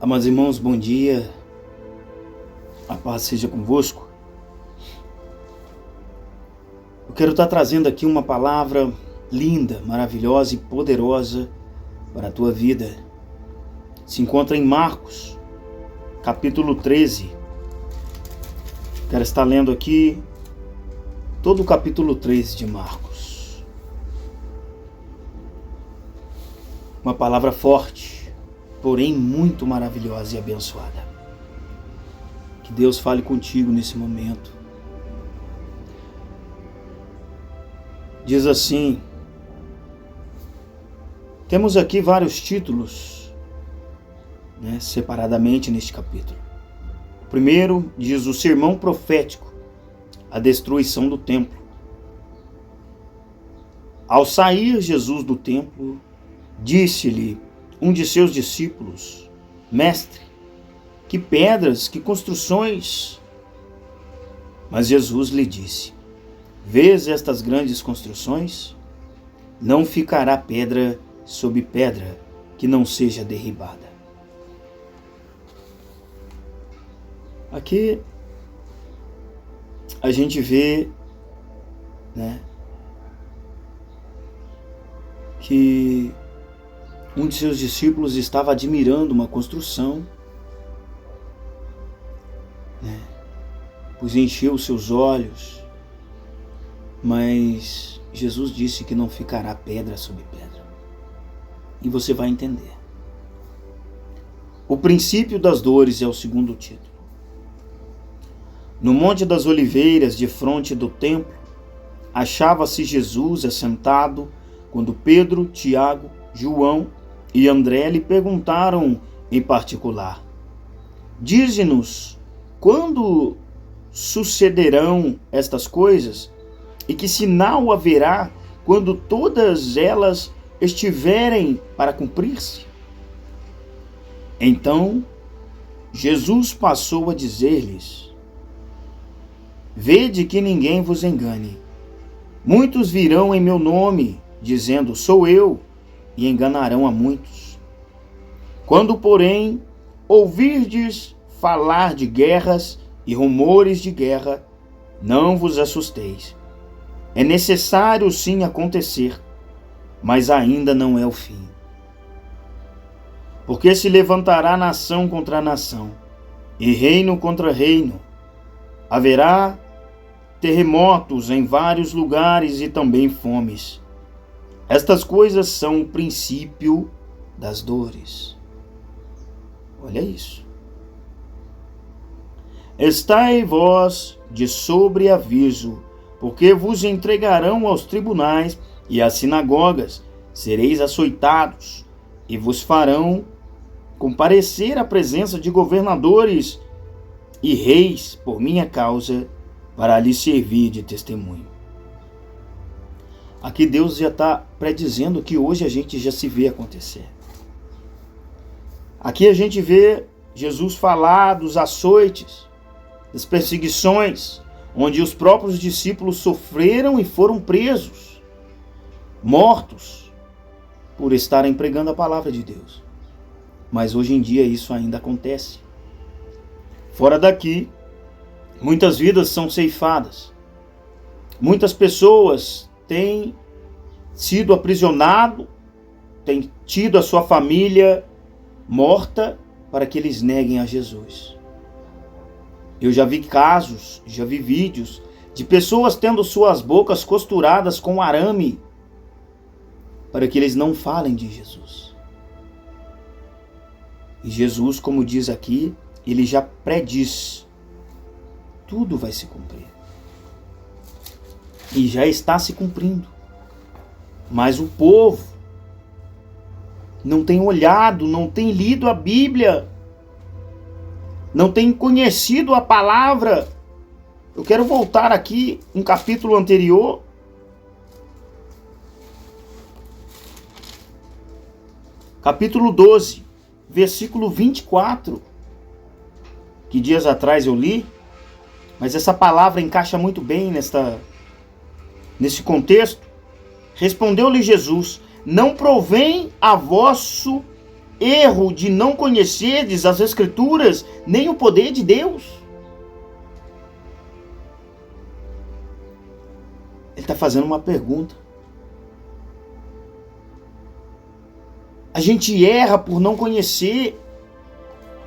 Amados irmãos, bom dia, a paz seja convosco. Eu quero estar trazendo aqui uma palavra linda, maravilhosa e poderosa para a tua vida. Se encontra em Marcos, capítulo 13. Quero estar lendo aqui todo o capítulo 13 de Marcos. Uma palavra forte, porém muito maravilhosa e abençoada. Que Deus fale contigo nesse momento. Diz assim, temos aqui vários títulos, separadamente neste capítulo. O primeiro diz o sermão profético, a destruição do templo. Ao sair Jesus do templo, disse-lhe um de seus discípulos: Mestre, que pedras, que construções! Mas Jesus lhe disse: Vês estas grandes construções? Não ficará pedra sobre pedra que não seja derribada. Aqui a gente vê, que um de seus discípulos estava admirando uma construção, pois encheu os seus olhos, mas Jesus disse que não ficará pedra sobre pedra. E você vai entender. O princípio das dores é o segundo título. No Monte das Oliveiras, defronte do templo, achava-se Jesus assentado, quando Pedro, Tiago, João e André lhe perguntaram em particular: Dize-nos, quando sucederão estas coisas? E que sinal haverá quando todas elas estiverem para cumprir-se? Então Jesus passou a dizer-lhes: Vede que ninguém vos engane. Muitos virão em meu nome, dizendo: Sou eu, e enganarão a muitos. Quando, porém, ouvirdes falar de guerras e rumores de guerra, não vos assusteis. É necessário sim acontecer, mas ainda não é o fim. Porque se levantará nação contra nação, e reino contra reino. Haverá terremotos em vários lugares e também fomes. Estas coisas são o princípio das dores. Olha isso. Estai vós de sobreaviso, porque vos entregarão aos tribunais e às sinagogas, sereis açoitados, e vos farão comparecer à presença de governadores e reis por minha causa, para lhes servir de testemunho. Aqui Deus já está predizendo que hoje a gente já se vê acontecer. Aqui a gente vê Jesus falar dos açoites, das perseguições, onde os próprios discípulos sofreram e foram presos, mortos, por estarem pregando a palavra de Deus. Mas hoje em dia isso ainda acontece. Fora daqui, muitas vidas são ceifadas. Muitas pessoas têm sido aprisionados, têm tido a sua família morta para que eles neguem a Jesus. Eu já vi casos, já vi vídeos de pessoas tendo suas bocas costuradas com arame para que eles não falem de Jesus. E Jesus, como diz aqui, ele já prediz: tudo vai se cumprir. E já está se cumprindo. Mas o povo não tem olhado, não tem lido a Bíblia, não tem conhecido a palavra. Eu quero voltar aqui um capítulo anterior. Capítulo 12, versículo 24. Que dias atrás eu li, mas essa palavra encaixa muito bem nesse contexto. Respondeu-lhe Jesus: não provém a vosso erro de não conhecerdes as Escrituras, nem o poder de Deus? Ele está fazendo uma pergunta. A gente erra por não conhecer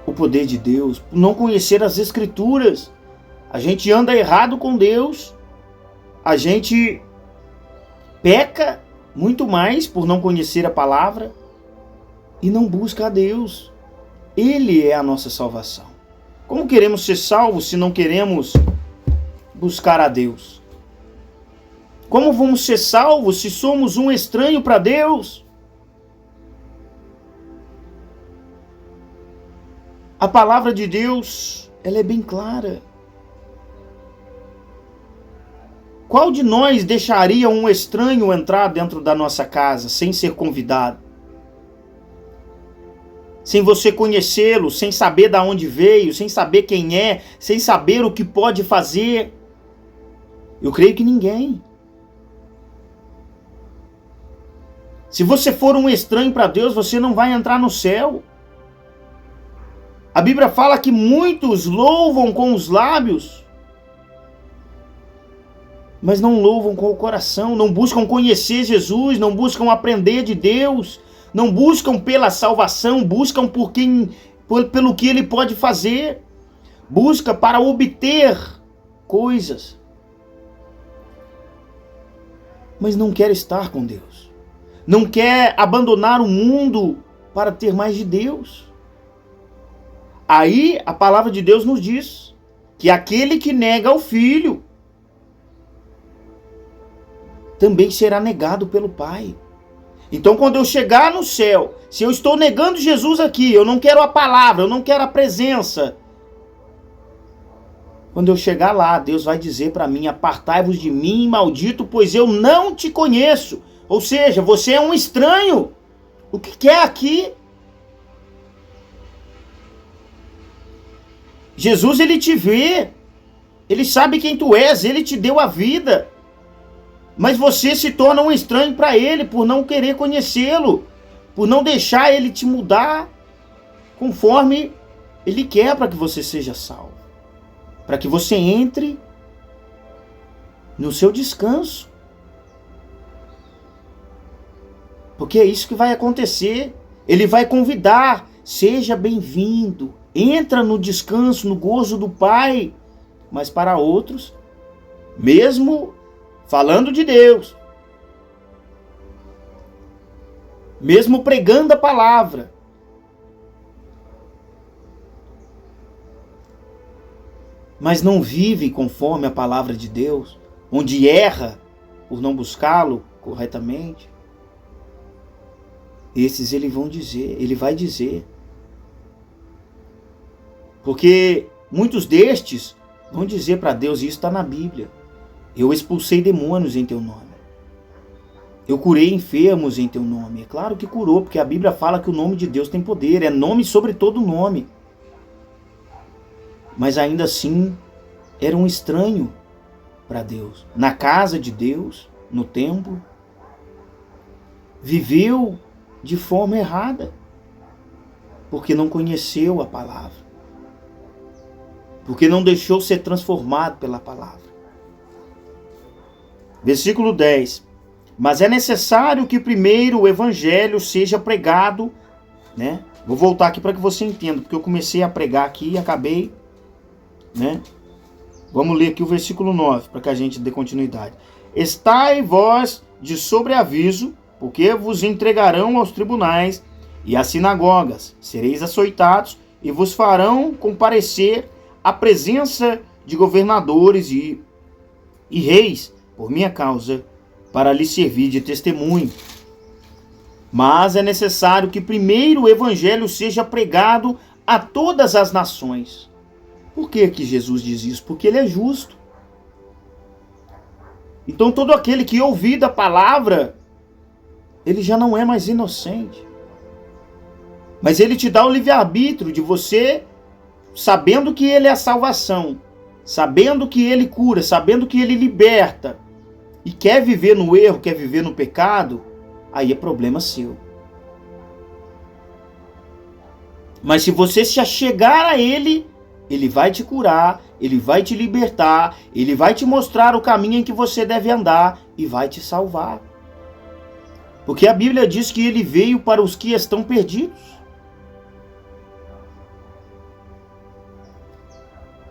o poder de Deus, por não conhecer as Escrituras. A gente anda errado com Deus. A gente peca muito mais por não conhecer a palavra e não busca a Deus. Ele é a nossa salvação. Como queremos ser salvos se não queremos buscar a Deus? Como vamos ser salvos se somos um estranho para Deus? A palavra de Deus, ela é bem clara. Qual de nós deixaria um estranho entrar dentro da nossa casa sem ser convidado? Sem você conhecê-lo, sem saber de onde veio, sem saber quem é, sem saber o que pode fazer? Eu creio que ninguém. Se você for um estranho para Deus, você não vai entrar no céu. A Bíblia fala que muitos louvam com os lábios, mas não louvam com o coração, não buscam conhecer Jesus, não buscam aprender de Deus, não buscam pela salvação, buscam pelo que Ele pode fazer, busca para obter coisas, mas não quer estar com Deus, não quer abandonar o mundo para ter mais de Deus. Aí a palavra de Deus nos diz que aquele que nega o Filho também será negado pelo Pai. Então, quando eu chegar no céu, se eu estou negando Jesus aqui, eu não quero a palavra, eu não quero a presença. Quando eu chegar lá, Deus vai dizer para mim: apartai-vos de mim, maldito, pois eu não te conheço. Ou seja, você é um estranho. O que quer aqui? Jesus, ele te vê, ele sabe quem tu és, ele te deu a vida, mas você se torna um estranho para ele por não querer conhecê-lo, por não deixar ele te mudar conforme ele quer para que você seja salvo, para que você entre no seu descanso, porque é isso que vai acontecer. Ele vai convidar: seja bem-vindo, entra no descanso, no gozo do Pai. Mas para outros, mesmo falando de Deus, mesmo pregando a palavra, mas não vive conforme a palavra de Deus, onde erra por não buscá-lo corretamente, esses ele vai dizer, porque muitos destes vão dizer para Deus, e isso está na Bíblia: eu expulsei demônios em teu nome, eu curei enfermos em teu nome. É claro que curou, porque a Bíblia fala que o nome de Deus tem poder, é nome sobre todo nome. Mas ainda assim, era um estranho para Deus. Na casa de Deus, no templo, viveu de forma errada, porque não conheceu a palavra, porque não deixou ser transformado pela palavra. Versículo 10. Mas é necessário que primeiro o evangelho seja pregado, né? Vou voltar aqui para que você entenda, porque eu comecei a pregar aqui e acabei, né? Vamos ler aqui o versículo 9, para que a gente dê continuidade. Estai vós de sobreaviso, porque vos entregarão aos tribunais e às sinagogas, sereis açoitados e vos farão comparecer à presença de governadores e reis, por minha causa, para lhes servir de testemunho. Mas é necessário que primeiro o evangelho seja pregado a todas as nações. Por que Jesus diz isso? Porque ele é justo. Então todo aquele que ouvir da palavra, ele já não é mais inocente. Mas ele te dá o livre-arbítrio de você, sabendo que ele é a salvação, sabendo que ele cura, sabendo que ele liberta, e quer viver no erro, quer viver no pecado, aí é problema seu. Mas se você se achegar a Ele, Ele vai te curar, Ele vai te libertar, Ele vai te mostrar o caminho em que você deve andar e vai te salvar. Porque a Bíblia diz que Ele veio para os que estão perdidos.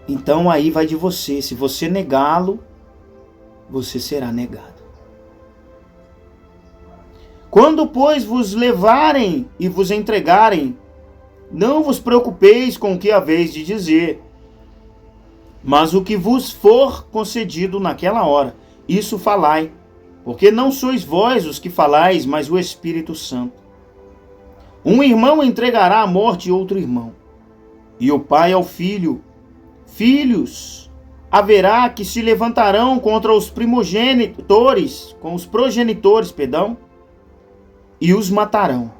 Então aí vai de você. Se você negá-lo, você será negado. Quando, pois, vos levarem e vos entregarem, não vos preocupeis com o que haveis de dizer, mas o que vos for concedido naquela hora, isso falai, porque não sois vós os que falais, mas o Espírito Santo. Um irmão entregará à morte outro irmão, e o pai ao filho. Filhos haverá que se levantarão contra os progenitores, e os matarão.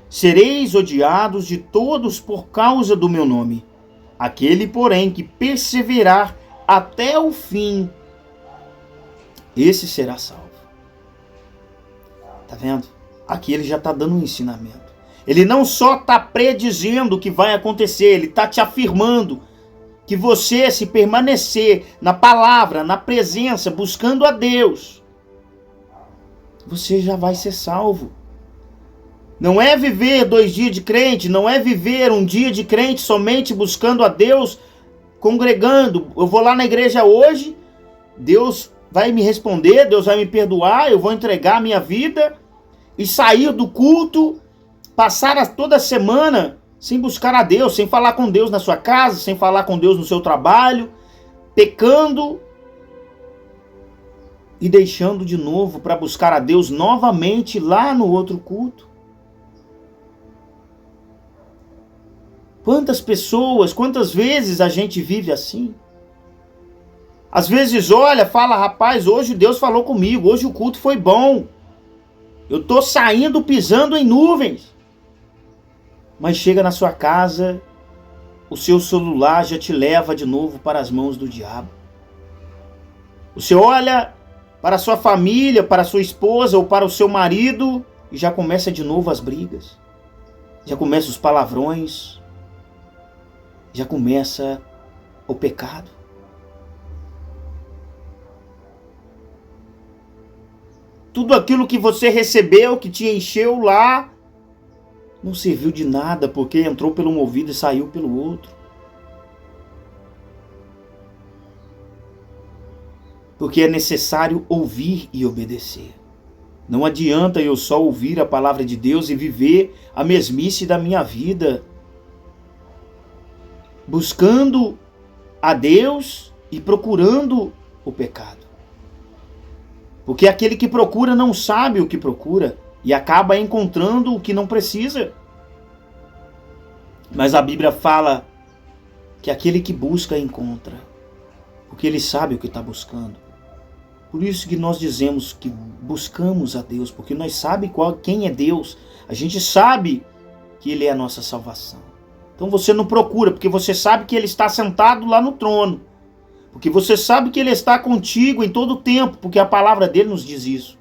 Sereis odiados de todos por causa do meu nome. Aquele, porém, que perseverar até o fim, esse será salvo. Tá vendo? Aqui ele já está dando um ensinamento. Ele não só está predizendo o que vai acontecer, ele está te afirmando que você, se permanecer na palavra, na presença, buscando a Deus, você já vai ser salvo. Não é viver 2 dias de crente, não é viver um dia de crente somente buscando a Deus, congregando. Eu vou lá na igreja hoje, Deus vai me responder, Deus vai me perdoar, eu vou entregar a minha vida e sair do culto, passar toda a semana sem buscar a Deus, sem falar com Deus na sua casa, sem falar com Deus no seu trabalho, pecando e deixando de novo para buscar a Deus novamente lá no outro culto. Quantas pessoas, quantas vezes a gente vive assim? Às vezes olha, fala, rapaz, hoje Deus falou comigo, hoje o culto foi bom. Eu estou saindo pisando em nuvens. Mas chega na sua casa, o seu celular já te leva de novo para as mãos do diabo. Você olha para a sua família, para a sua esposa ou para o seu marido e já começa de novo as brigas. Já começa os palavrões. Já começa o pecado. Tudo aquilo que você recebeu, que te encheu lá, não serviu de nada, porque entrou pelo um ouvido e saiu pelo outro. Porque é necessário ouvir e obedecer. Não adianta eu só ouvir a palavra de Deus e viver a mesmice da minha vida, buscando a Deus e procurando o pecado. Porque aquele que procura não sabe o que procura e acaba encontrando o que não precisa. Mas a Bíblia fala que aquele que busca encontra, porque ele sabe o que está buscando. Por isso que nós dizemos que buscamos a Deus, porque nós sabemos quem é Deus. A gente sabe que Ele é a nossa salvação. Então você não procura, porque você sabe que Ele está sentado lá no trono. Porque você sabe que Ele está contigo em todo o tempo, porque a palavra dele nos diz isso.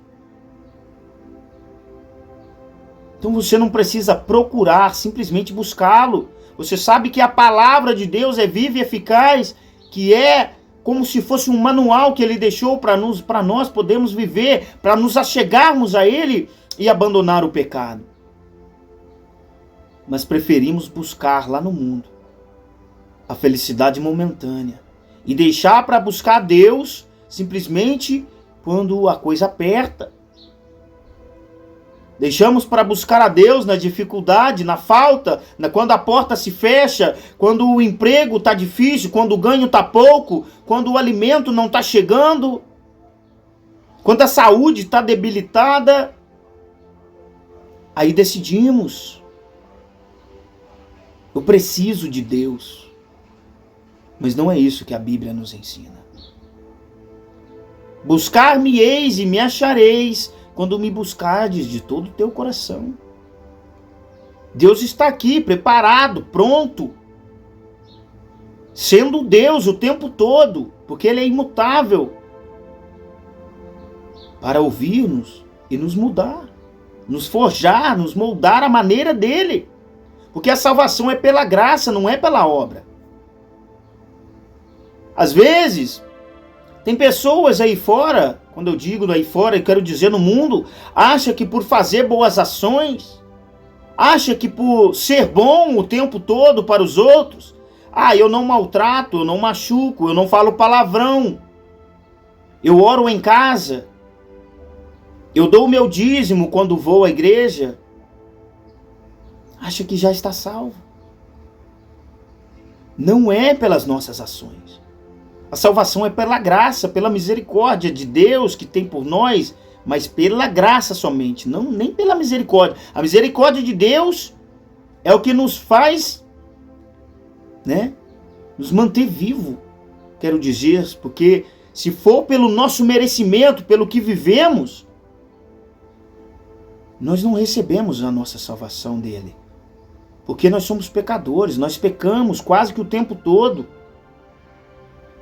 Então você não precisa procurar, simplesmente buscá-lo. Você sabe que a palavra de Deus é viva e eficaz, que é como se fosse um manual que Ele deixou para nós podermos viver, para nos achegarmos a Ele e abandonar o pecado. Mas preferimos buscar lá no mundo a felicidade momentânea e deixar para buscar Deus simplesmente quando a coisa aperta. Deixamos para buscar a Deus na dificuldade, na falta, quando a porta se fecha, quando o emprego está difícil, quando o ganho está pouco, quando o alimento não está chegando, quando a saúde está debilitada. Aí decidimos: eu preciso de Deus. Mas não é isso que a Bíblia nos ensina. Buscar-me-eis e me achareis quando me buscardes de todo o teu coração. Deus está aqui, preparado, pronto, sendo Deus o tempo todo, porque Ele é imutável, para ouvir-nos e nos mudar, nos forjar, nos moldar à maneira dEle. Porque a salvação é pela graça, não é pela obra. Às vezes, tem pessoas aí fora, quando eu digo aí fora, eu quero dizer no mundo, acha que por fazer boas ações, acha que por ser bom o tempo todo para os outros, eu não maltrato, eu não machuco, eu não falo palavrão, eu oro em casa, eu dou o meu dízimo quando vou à igreja, acha que já está salvo. Não é pelas nossas ações. A salvação é pela graça, pela misericórdia de Deus que tem por nós, mas pela graça somente, não nem pela misericórdia. A misericórdia de Deus é o que nos faz, nos manter vivo, quero dizer, porque se for pelo nosso merecimento, pelo que vivemos, nós não recebemos a nossa salvação dele. Porque nós somos pecadores, nós pecamos quase que o tempo todo.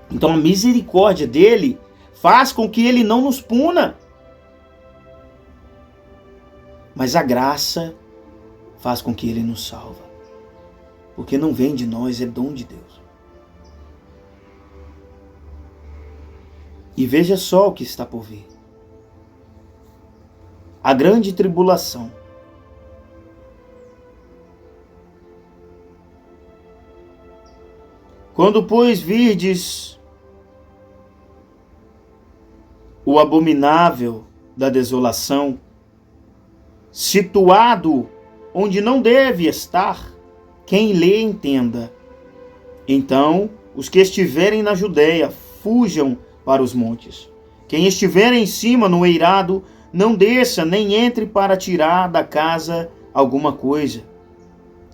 Então a misericórdia dele faz com que ele não nos puna. Mas a graça faz com que ele nos salva. Porque não vem de nós, é dom de Deus. E veja só o que está por vir. A grande tribulação. Quando, pois, virdes o abominável da desolação, situado onde não deve estar, quem lê entenda. Então, os que estiverem na Judéia, fujam para os montes. Quem estiver em cima no eirado, não desça, nem entre para tirar da casa alguma coisa.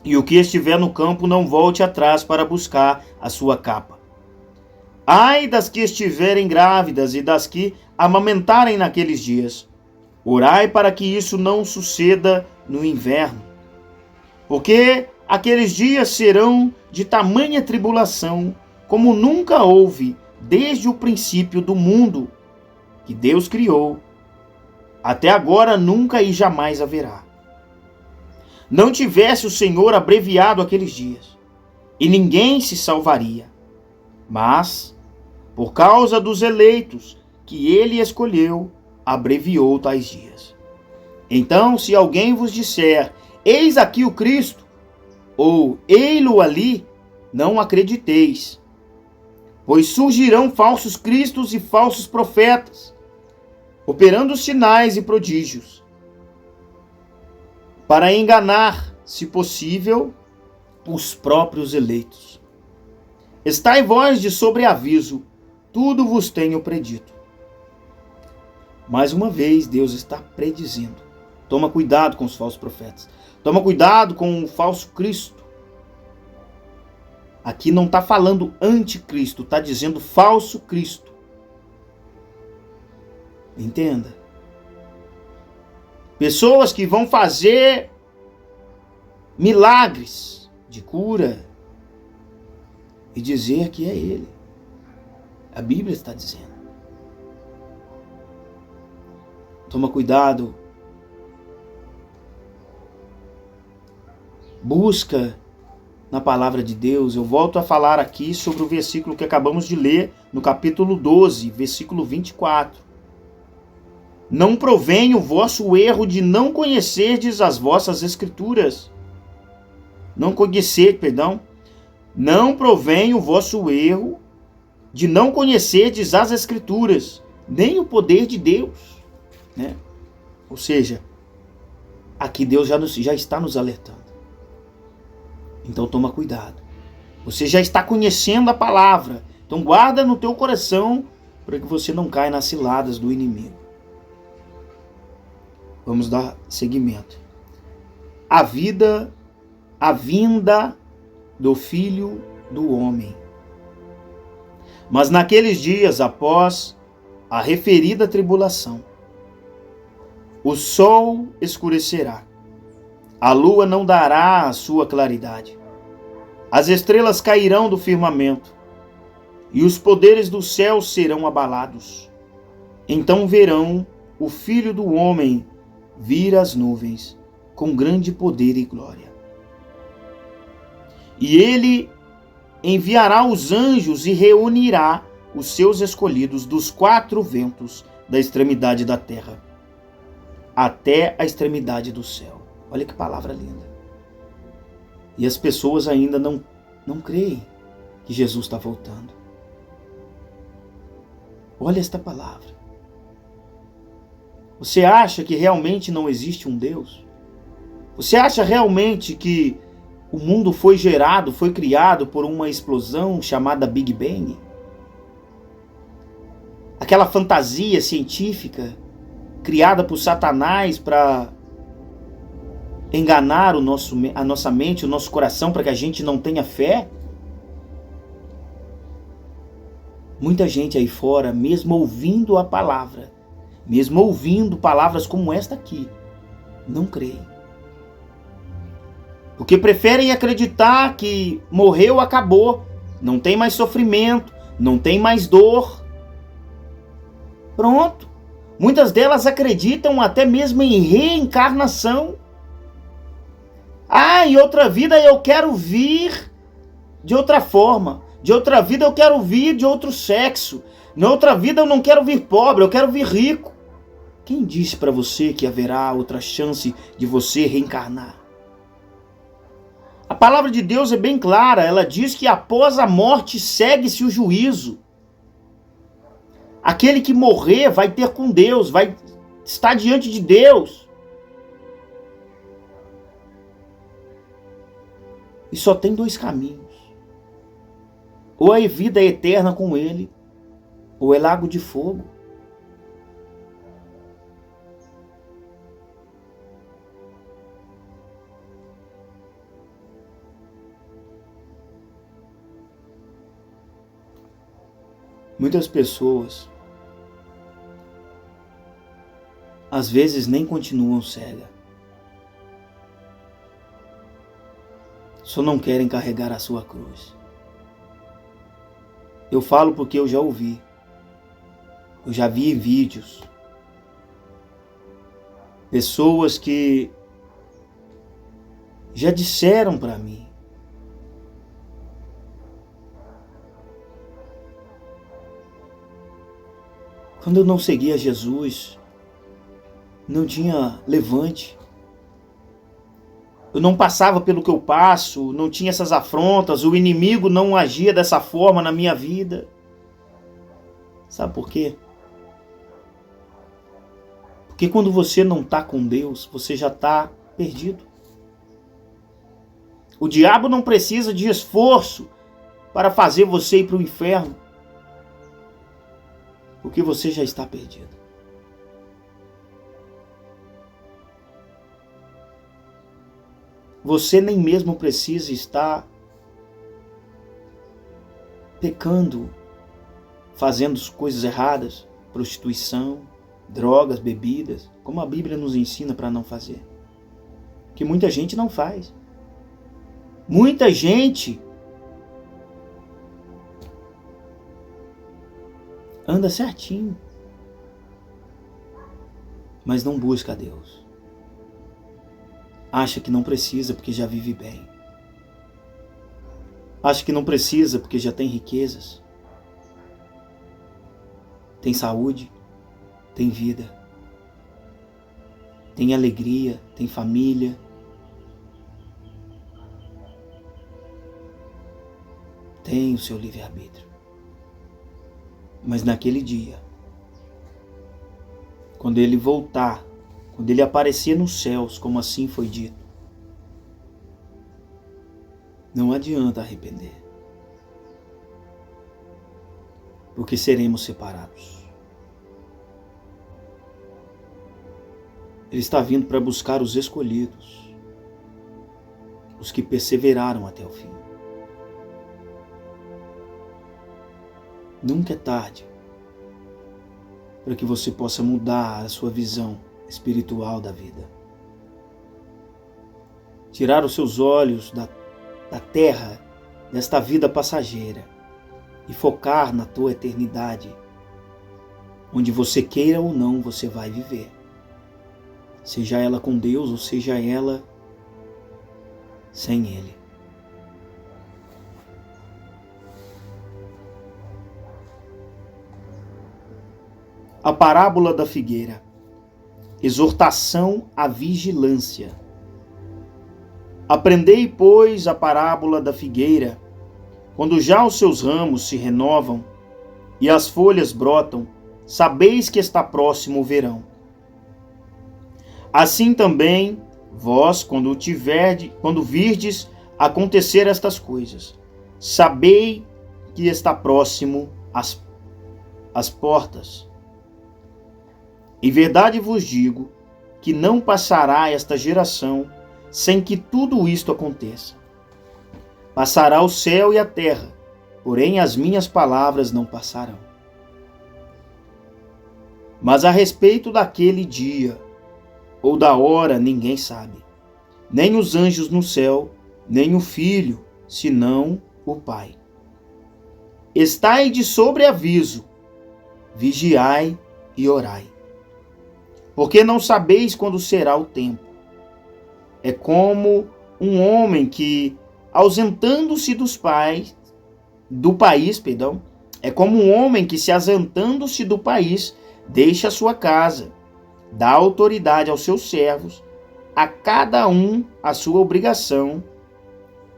E o que estiver no campo, não volte atrás para buscar a sua capa. Ai das que estiverem grávidas e das que amamentarem naqueles dias. Orai para que isso não suceda no inverno. Porque aqueles dias serão de tamanha tribulação, como nunca houve desde o princípio do mundo que Deus criou. Até agora nunca e jamais haverá. Não tivesse o Senhor abreviado aqueles dias, e ninguém se salvaria. Mas, por causa dos eleitos que ele escolheu, abreviou tais dias. Então, se alguém vos disser, eis aqui o Cristo, ou ei-lo ali, não acrediteis. Pois surgirão falsos cristos e falsos profetas, operando sinais e prodígios, para enganar, se possível, os próprios eleitos. Estai vós de sobreaviso, tudo vos tenho predito. Mais uma vez, Deus está predizendo. Toma cuidado com os falsos profetas. Toma cuidado com o falso Cristo. Aqui não está falando anticristo, está dizendo falso Cristo. Entenda. Pessoas que vão fazer milagres de cura e dizer que é ele. A Bíblia está dizendo. Toma cuidado. Busca na palavra de Deus. Eu volto a falar aqui sobre o versículo que acabamos de ler no capítulo 12, versículo 24. Não provém o vosso erro de não conhecerdes as vossas escrituras. Não provém o vosso erro de não conhecerdes as escrituras, nem o poder de Deus. Ou seja, aqui Deus já está nos alertando. Então toma cuidado. Você já está conhecendo a palavra. Então guarda no teu coração para que você não caia nas ciladas do inimigo. Vamos dar seguimento. A vinda do Filho do Homem. Mas naqueles dias, após a referida tribulação, o sol escurecerá, a lua não dará a sua claridade, as estrelas cairão do firmamento, e os poderes do céu serão abalados. Então verão o Filho do Homem vir às nuvens, com grande poder e glória. E ele enviará os anjos e reunirá os seus escolhidos dos 4 ventos da extremidade da terra até a extremidade do céu. Olha que palavra linda. E as pessoas ainda não creem que Jesus está voltando. Olha esta palavra. Você acha que realmente não existe um Deus? Você acha realmente que o mundo foi gerado, foi criado por uma explosão chamada Big Bang? Aquela fantasia científica criada por Satanás para enganar a nossa mente, o nosso coração, para que a gente não tenha fé? Muita gente aí fora, mesmo ouvindo a palavra, mesmo ouvindo palavras como esta aqui, não creem. Porque preferem acreditar que morreu, acabou, não tem mais sofrimento, não tem mais dor. Pronto. Muitas delas acreditam até mesmo em reencarnação. Em outra vida eu quero vir de outra forma. De outra vida eu quero vir de outro sexo. Na outra vida eu não quero vir pobre, eu quero vir rico. Quem disse para você que haverá outra chance de você reencarnar? A palavra de Deus é bem clara, ela diz que após a morte segue-se o juízo. Aquele que morrer vai ter com Deus, vai estar diante de Deus. E só tem 2 caminhos. Ou é vida eterna com Ele, ou é lago de fogo. Muitas pessoas, às vezes, nem continuam cegas. Só não querem carregar a sua cruz. Eu falo porque eu já ouvi. Eu já vi em vídeos. Pessoas que já disseram para mim: quando eu não seguia Jesus, não tinha levante. Eu não passava pelo que eu passo, não tinha essas afrontas, o inimigo não agia dessa forma na minha vida. Sabe por quê? Porque quando você não está com Deus, você já está perdido. O diabo não precisa de esforço para fazer você ir para o inferno, porque você já está perdido. Você nem mesmo precisa estar pecando, fazendo coisas erradas, prostituição, drogas, bebidas, como a Bíblia nos ensina para não fazer. Que muita gente não faz. Muita gente anda certinho, mas não busca a Deus. Acha que não precisa porque já vive bem. Acha que não precisa porque já tem riquezas, tem saúde, tem vida, tem alegria, tem família. Tem o seu livre-arbítrio. Mas naquele dia, quando ele voltar, quando ele aparecer nos céus, como assim foi dito, não adianta arrepender, porque seremos separados. Ele está vindo para buscar os escolhidos, os que perseveraram até o fim. Nunca é tarde para que você possa mudar a sua visão espiritual da vida. Tirar os seus olhos da terra, desta vida passageira, e focar na tua eternidade, onde você queira ou não, você vai viver. Seja ela com Deus ou seja ela sem Ele. A parábola da figueira. Exortação à vigilância. Aprendei, pois, a parábola da figueira. Quando já os seus ramos se renovam e as folhas brotam, sabeis que está próximo o verão. Assim também, vós, quando virdes acontecer estas coisas, sabei que está próximo às portas. Em verdade vos digo que não passará esta geração sem que tudo isto aconteça. Passará o céu e a terra, porém as minhas palavras não passarão. Mas a respeito daquele dia ou da hora ninguém sabe, nem os anjos no céu, nem o Filho, senão o Pai. Estai de sobreaviso, vigiai e orai, porque não sabeis quando será o tempo. É como um homem que, ausentando-se do país, deixa a sua casa, dá autoridade aos seus servos, a cada um a sua obrigação,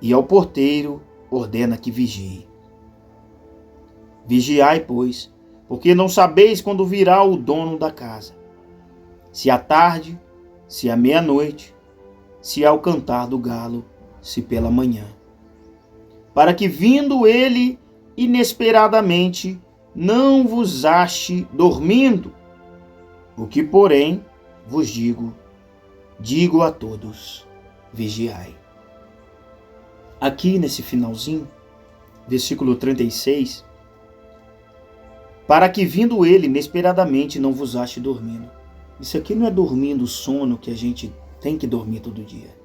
e ao porteiro ordena que vigie. Vigiai, pois, porque não sabeis quando virá o dono da casa, se à tarde, se à meia-noite, se ao cantar do galo, se pela manhã. Para que, vindo ele inesperadamente, não vos ache dormindo. O que, porém, vos digo a todos, vigiai. Aqui nesse finalzinho, versículo 36, para que, vindo ele inesperadamente, não vos ache dormindo. Isso aqui não é dormindo o sono que a gente tem que dormir todo dia.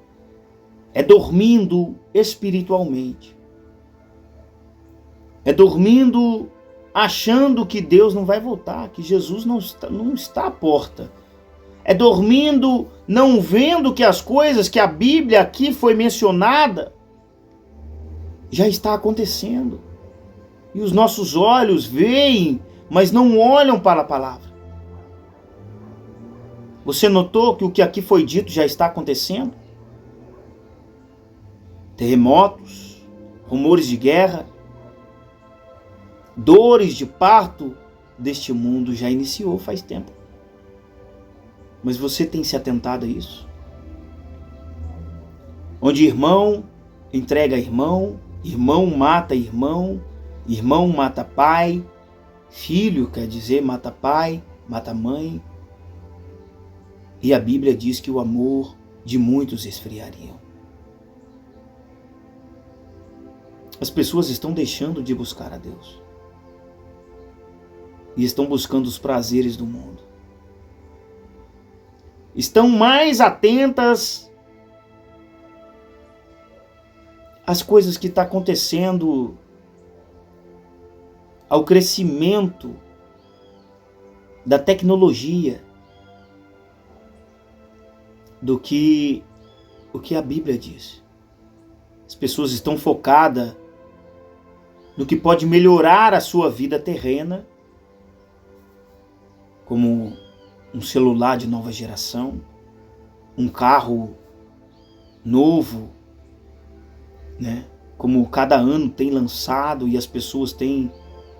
É dormindo espiritualmente. É dormindo achando que Deus não vai voltar, que Jesus não está à porta. É dormindo não vendo que as coisas que a Bíblia aqui foi mencionada já está acontecendo. E os nossos olhos veem, mas não olham para a palavra. Você notou que o que aqui foi dito já está acontecendo? Terremotos, rumores de guerra, dores de parto deste mundo já iniciou faz tempo. Mas você tem se atentado a isso? Onde irmão entrega irmão, irmão mata irmão, irmão mata pai, filho, quer dizer, mata pai, mata mãe. E a Bíblia diz que o amor de muitos esfriaria. As pessoas estão deixando de buscar a Deus. E estão buscando os prazeres do mundo. Estão mais atentas às coisas que estão acontecendo, ao crescimento da tecnologia, do que o que a Bíblia diz. As pessoas estão focadas no que pode melhorar a sua vida terrena, como um celular de nova geração, um carro novo, né? Como cada ano tem lançado e as pessoas têm,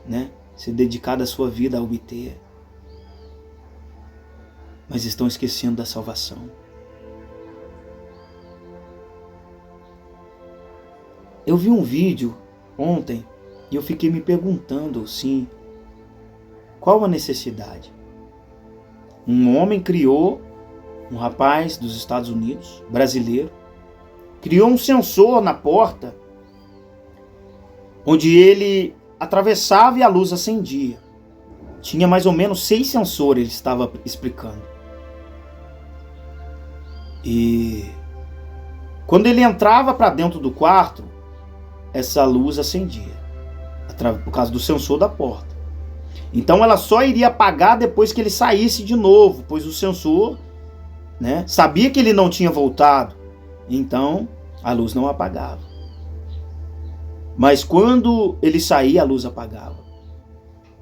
né, se dedicado a sua vida a obter. Mas estão esquecendo da salvação. Eu vi um vídeo ontem e eu fiquei me perguntando, sim, qual a necessidade? Um homem criou, um rapaz dos Estados Unidos, brasileiro, criou um sensor na porta, onde ele atravessava e a luz acendia. Tinha mais ou menos 6 sensores, ele estava explicando. E quando ele entrava para dentro do quarto, essa luz acendia, por causa do sensor da porta. Então ela só iria apagar depois que ele saísse de novo, pois o sensor, né, sabia que ele não tinha voltado. Então a luz não apagava. Mas quando ele saía, a luz apagava.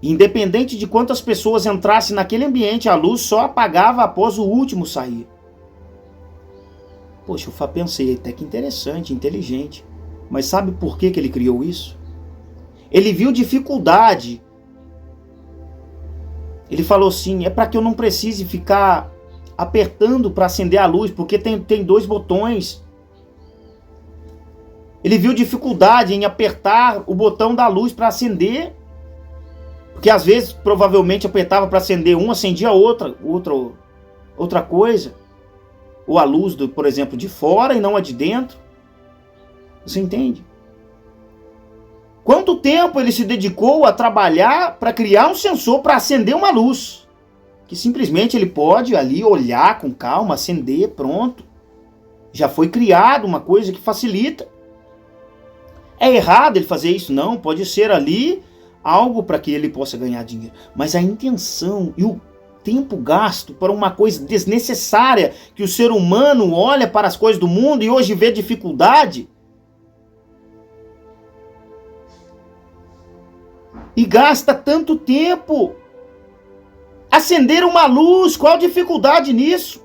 Independente de quantas pessoas entrassem naquele ambiente, a luz só apagava após o último sair. Poxa, eu pensei, até que interessante, inteligente. Mas sabe por que ele criou isso? Ele viu dificuldade. Ele falou assim, é para que eu não precise ficar apertando para acender a luz, porque tem 2 botões. Ele viu dificuldade em apertar o botão da luz para acender. Porque às vezes, provavelmente, apertava para acender um, acendia outra coisa. Ou a luz, por exemplo, de fora e não a de dentro. Você entende? Quanto tempo ele se dedicou a trabalhar para criar um sensor para acender uma luz? Que simplesmente ele pode ali olhar com calma, acender, pronto. Já foi criado uma coisa que facilita. É errado ele fazer isso? Não, pode ser ali algo para que ele possa ganhar dinheiro. Mas a intenção e o tempo gasto para uma coisa desnecessária, que o ser humano olha para as coisas do mundo e hoje vê dificuldade, e gasta tanto tempo. Acender uma luz, qual a dificuldade nisso?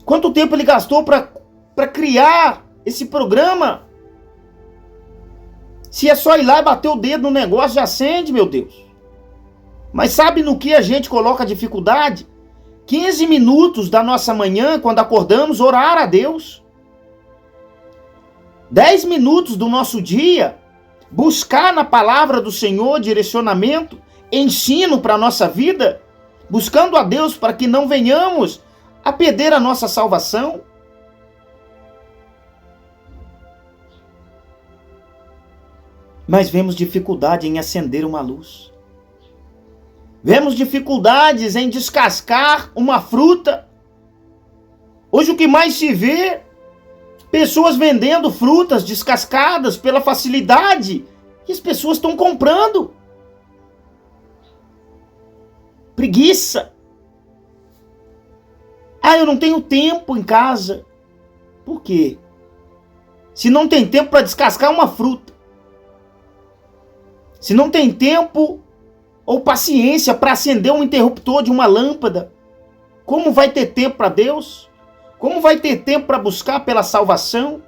Quanto tempo ele gastou para criar esse programa? Se é só ir lá e bater o dedo no negócio, já acende, meu Deus. Mas sabe no que a gente coloca dificuldade? 15 minutos da nossa manhã, quando acordamos, orar a Deus. 10 minutos do nosso dia, buscar na palavra do Senhor direcionamento, ensino para a nossa vida, buscando a Deus para que não venhamos a perder a nossa salvação. Mas vemos dificuldade em acender uma luz. Vemos dificuldades em descascar uma fruta. Hoje o que mais se vê, pessoas vendendo frutas descascadas pela facilidade que as pessoas estão comprando. Preguiça. Ah, eu não tenho tempo em casa. Por quê? Se não tem tempo para descascar uma fruta, se não tem tempo ou paciência para acender um interruptor de uma lâmpada, como vai ter tempo para Deus? Como vai ter tempo para buscar pela salvação?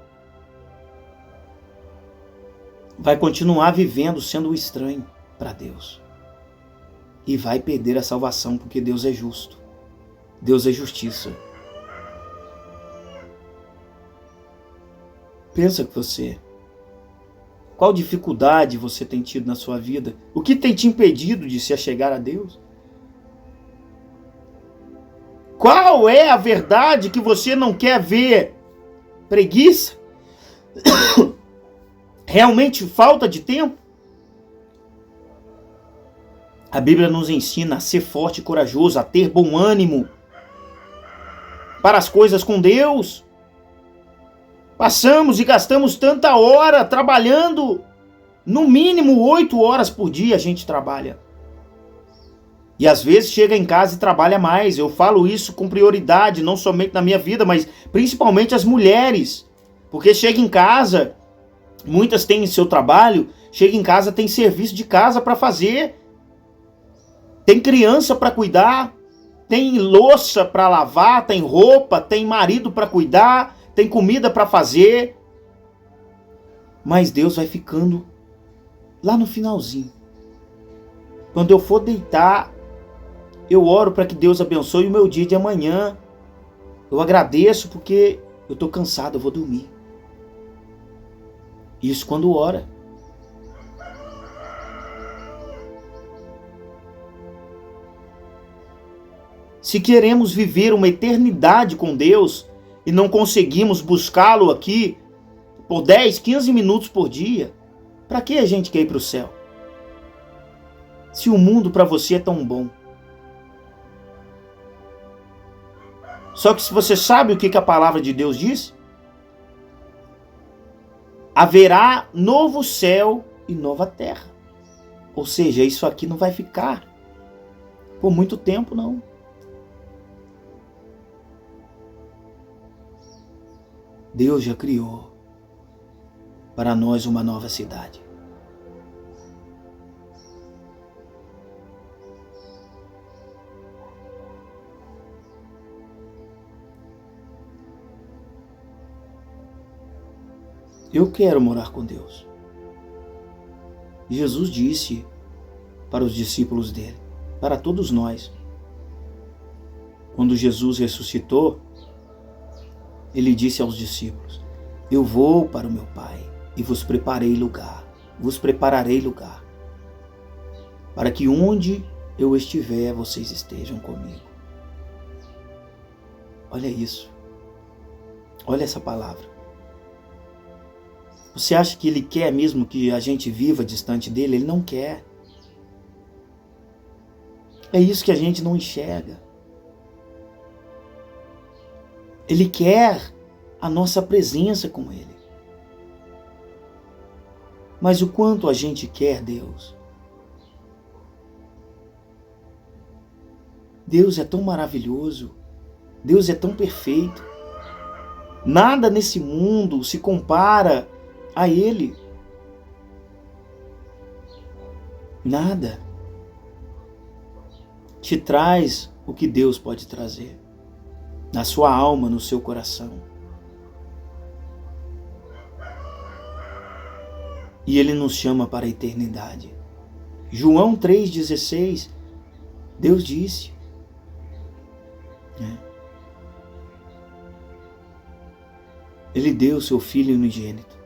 Vai continuar vivendo sendo um estranho para Deus. E vai perder a salvação, porque Deus é justo. Deus é justiça. Pensa que você... Qual dificuldade você tem tido na sua vida? O que tem te impedido de se achegar a Deus? Qual é a verdade que você não quer ver? Preguiça? Realmente falta de tempo? A Bíblia nos ensina a ser forte e corajoso, a ter bom ânimo para as coisas com Deus. Passamos e gastamos tanta hora trabalhando, no mínimo 8 horas por dia a gente trabalha. E às vezes chega em casa e trabalha mais. Eu falo isso com prioridade, não somente na minha vida, mas principalmente as mulheres. Porque chega em casa, muitas têm seu trabalho, chega em casa, tem serviço de casa para fazer, tem criança para cuidar, tem louça para lavar, tem roupa, tem marido para cuidar, tem comida para fazer. Mas Deus vai ficando lá no finalzinho. Quando eu for deitar, eu oro para que Deus abençoe o meu dia de amanhã. Eu agradeço porque eu estou cansado, eu vou dormir. Isso quando ora. Se queremos viver uma eternidade com Deus e não conseguimos buscá-lo aqui por 10, 15 minutos por dia, para que a gente quer ir para o céu? Se o mundo para você é tão bom. Só que se você sabe o que a palavra de Deus diz, haverá novo céu e nova terra. Ou seja, isso aqui não vai ficar por muito tempo, não. Deus já criou para nós uma nova cidade. Eu quero morar com Deus. Jesus disse para os discípulos dele, para todos nós. Quando Jesus ressuscitou, ele disse aos discípulos: eu vou para o meu Pai e vos prepararei lugar, para que onde eu estiver, vocês estejam comigo. Olha isso. Olha essa palavra. Você acha que ele quer mesmo que a gente viva distante dele? Ele não quer. É isso que a gente não enxerga. Ele quer a nossa presença com ele. Mas o quanto a gente quer Deus? Deus é tão maravilhoso. Deus é tão perfeito. Nada nesse mundo se compara a Ele. Nada te traz o que Deus pode trazer na sua alma, no seu coração. E Ele nos chama para a eternidade. João 3,16, Deus disse, Ele deu o seu Filho unigênito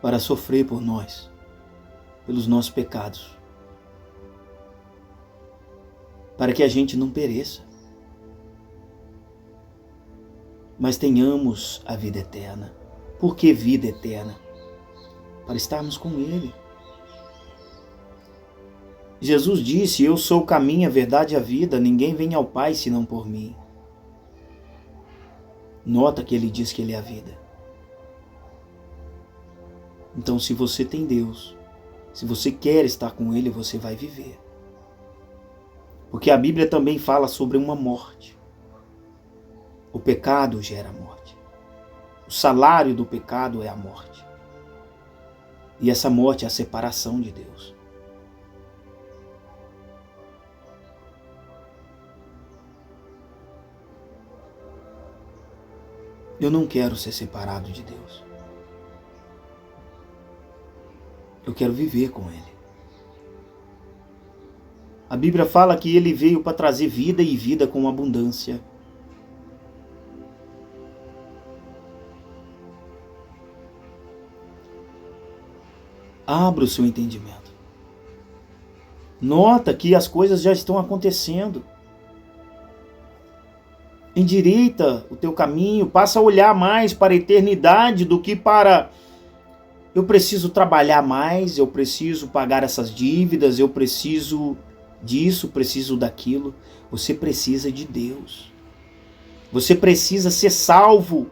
para sofrer por nós, pelos nossos pecados, para que a gente não pereça, mas tenhamos a vida eterna. Por que vida eterna? Para estarmos com Ele. Jesus disse: eu sou o caminho, a verdade e a vida, ninguém vem ao Pai senão por mim. Nota que Ele diz que Ele é a vida. Então, se você tem Deus, se você quer estar com Ele, você vai viver. Porque a Bíblia também fala sobre uma morte. O pecado gera morte. O salário do pecado é a morte. E essa morte é a separação de Deus. Eu não quero ser separado de Deus. Eu quero viver com Ele. A Bíblia fala que Ele veio para trazer vida e vida com abundância. Abra o seu entendimento. Nota que as coisas já estão acontecendo. Endireita o teu caminho, passa a olhar mais para a eternidade do que para eu preciso trabalhar mais, eu preciso pagar essas dívidas, eu preciso disso, preciso daquilo. Você precisa de Deus. Você precisa ser salvo,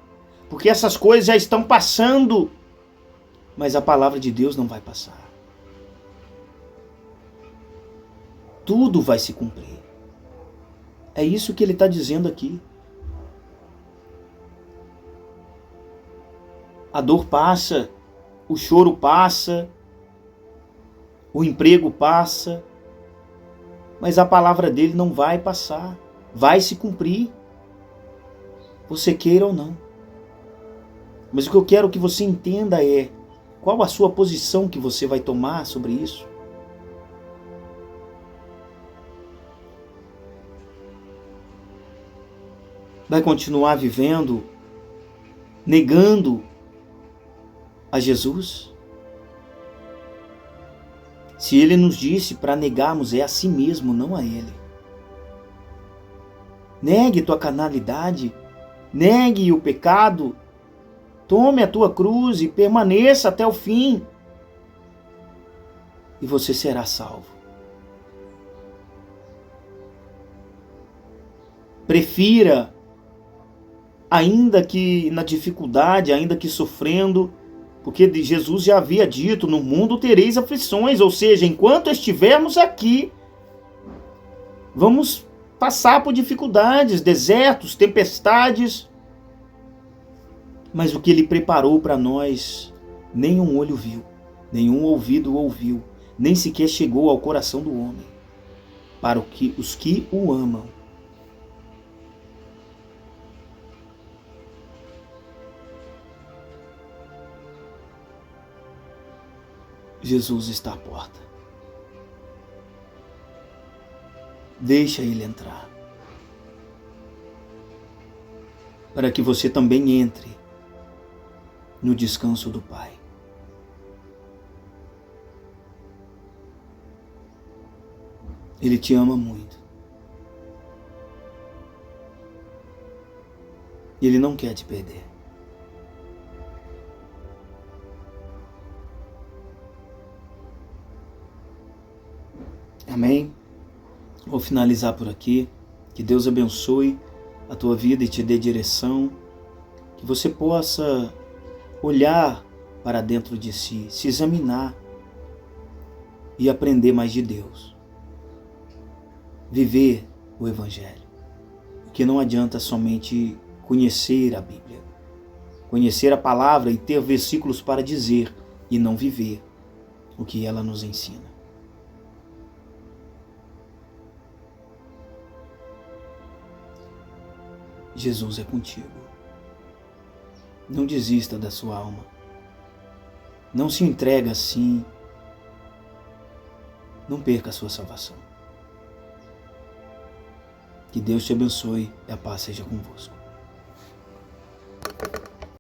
porque essas coisas já estão passando, mas a palavra de Deus não vai passar. Tudo vai se cumprir. É isso que ele está dizendo aqui. A dor passa, o choro passa, o emprego passa, mas a palavra dele não vai passar, vai se cumprir, você queira ou não. Mas o que eu quero que você entenda é qual a sua posição que você vai tomar sobre isso. Vai continuar vivendo, negando a Jesus? Se Ele nos disse para negarmos é a si mesmo, não a Ele. Negue tua carnalidade, negue o pecado, tome a tua cruz e permaneça até o fim, e você será salvo. Prefira, ainda que na dificuldade, ainda que sofrendo, porque Jesus já havia dito, no mundo tereis aflições, ou seja, enquanto estivermos aqui, vamos passar por dificuldades, desertos, tempestades, mas o que Ele preparou para nós, nenhum olho viu, nenhum ouvido ouviu, nem sequer chegou ao coração do homem. para os que o amam. Jesus está à porta. Deixa ele entrar, para que você também entre no descanso do Pai. Ele te ama muito. Ele não quer te perder. Amém? Vou finalizar por aqui. Que Deus abençoe a tua vida e te dê direção. Que você possa olhar para dentro de si, se examinar e aprender mais de Deus. Viver o Evangelho. Porque não adianta somente conhecer a Bíblia, conhecer a palavra e ter versículos para dizer e não viver o que ela nos ensina. Jesus é contigo. Não desista da sua alma. Não se entrega assim. Não perca a sua salvação. Que Deus te abençoe e a paz seja convosco.